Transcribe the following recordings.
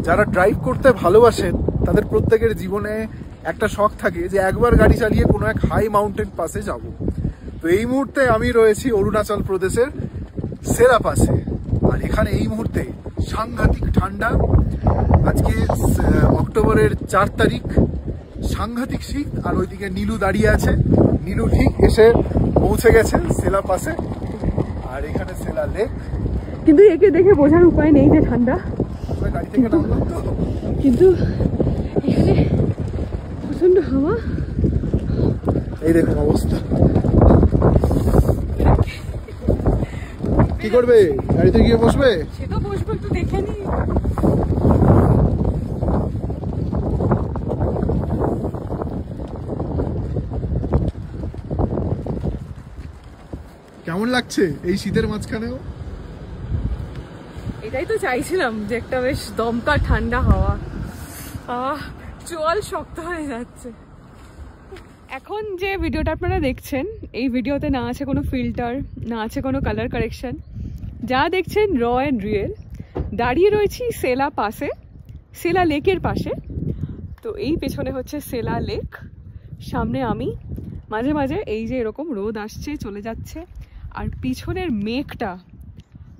যারা ড্রাইভ করতে ভালোবাসেন তাদের প্রত্যেকের জীবনে একটা শখ থাকে যে একবার গাড়ি চালিয়ে কোনো এক হাই মাউন্টেন পাসে যাব। তো এই মুহূর্তে আমি রয়েছি অরুণাচল প্রদেশের সেলা পাসে, আর এখানে এই মুহূর্তে সাংঘাতিক ঠান্ডা। আজকে অক্টোবরের 4 তারিখ, সাংঘাতিক শীত। আর ওইদিকে নীলু দাঁড়িয়ে আছে, নীলু ঠিক এসে পৌঁছে গেছে সেলা পাসে। আর এখানে সেলা লেক, কিন্তু একে দেখে বোঝার উপায় নেই যে ঠান্ডা। গাড়ি থেকে নামলাম তো, কিন্তু এখানে প্রচন্ড হাওয়া। এই দেখুন অবস্থা। কি করবে, গাড়িতে গিয়ে বসবে? সে তো বসবো, একটু দেখে নি। কেমন লাগছে এই শীতের মাঝখানেও? এটাই তো চাইছিলাম, যে একটা বেশ দমকা ঠান্ডা হাওয়া। চোয়াল শক্ত হয়ে যাচ্ছে। এখন যে ভিডিওটা আপনারা দেখছেন, এই ভিডিওতে না আছে কোনো ফিল্টার, না আছে কোনো কালার কারেকশন। যা দেখছেন র অ্যান্ড রিয়েল। দাঁড়িয়ে রয়েছি সেলা পাশে, সেলা লেকের পাশে। তো এই পেছনে হচ্ছে সেলা লেক, সামনে আমি। মাঝে মাঝে এই যে এরকম রোদ আসছে চলে যাচ্ছে, আর পিছনের মেঘটা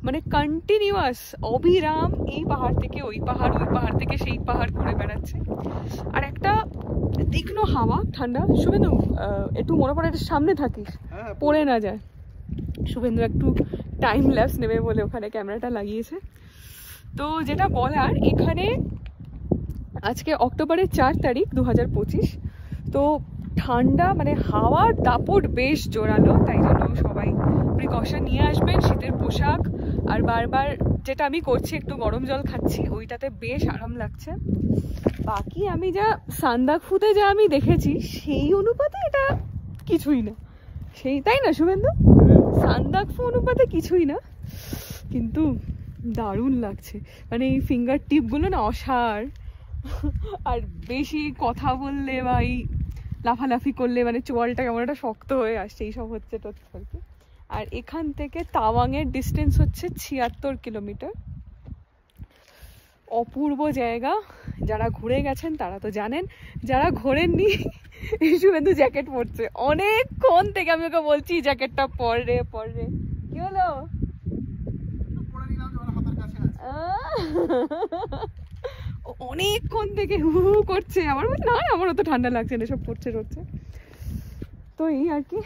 মানে কন্টিনিউয়াস অবিরাম এই পাহাড় থেকে ওই পাহাড়, ওই পাহাড় থেকে সেই পাহাড় ঘুরে বেড়াচ্ছে। আর একটা তীক্ষ্ণ হাওয়া, ঠান্ডা। শুভেন্দু একটু মনে পড়ে সামনে থাকিস, পড়ে না যায়। শুভেন্দু একটু টাইম ল্যাপস নেবে বলে ওখানে ক্যামেরাটা লাগিয়েছে। তো যেটা বলার, এখানে আজকে অক্টোবরের 4 তারিখ 2025। তো ঠান্ডা মানে হাওয়ার দাপট বেশ জোরালো, তাই জন্য সবাই প্রিকশন নিয়ে আসবেন, শীতের পোশাক। আর বারবার যেটা আমি করছি, একটু গরম জল খাচ্ছি, ওইটাতে বেশ আরাম লাগছে। বাকি আমি যা সান্দাকফুতে যা আমি দেখেছি সেই অনুপাতে এটা কিছুই না, সেই, তাই না শুভেন্দু? সান্দাকফু অনুপাতে কিছুই না, কিন্তু দারুণ লাগছে। মানে এই ফিঙ্গার টিপগুলো না অসার। আর বেশি কথা বললে বা এই লাফালাফি করলে মানে চোয়ালটা কেমন একটা শক্ত হয়ে আসছে, এইসব হচ্ছে তো আর কি। আর এখান থেকে তাওয়াংয়ের ডিস্টেন্স হচ্ছে 76 কিলোমিটার। অপূর্ব জায়গা, যারা ঘুরে গেছেন তারা তো জানেন, যারা ঘোরেননি শুভেন্দু জ্যাকেট পরছে অনেকক্ষণ থেকে। আমি ওকে বলছি জ্যাকেটটা পর রে, পর রে। কি হলো? অনেকক্ষণ থেকে হু হু করছে। আমার বলছে না, আমারও তো ঠান্ডা লাগছে না, সব পড়ছে রচ্ছে। তো এই আর কি,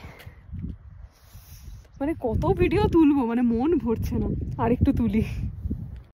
মানে কত ভিডিও তুলবো, মানে মন ভরছে না, আর একটু তুলি।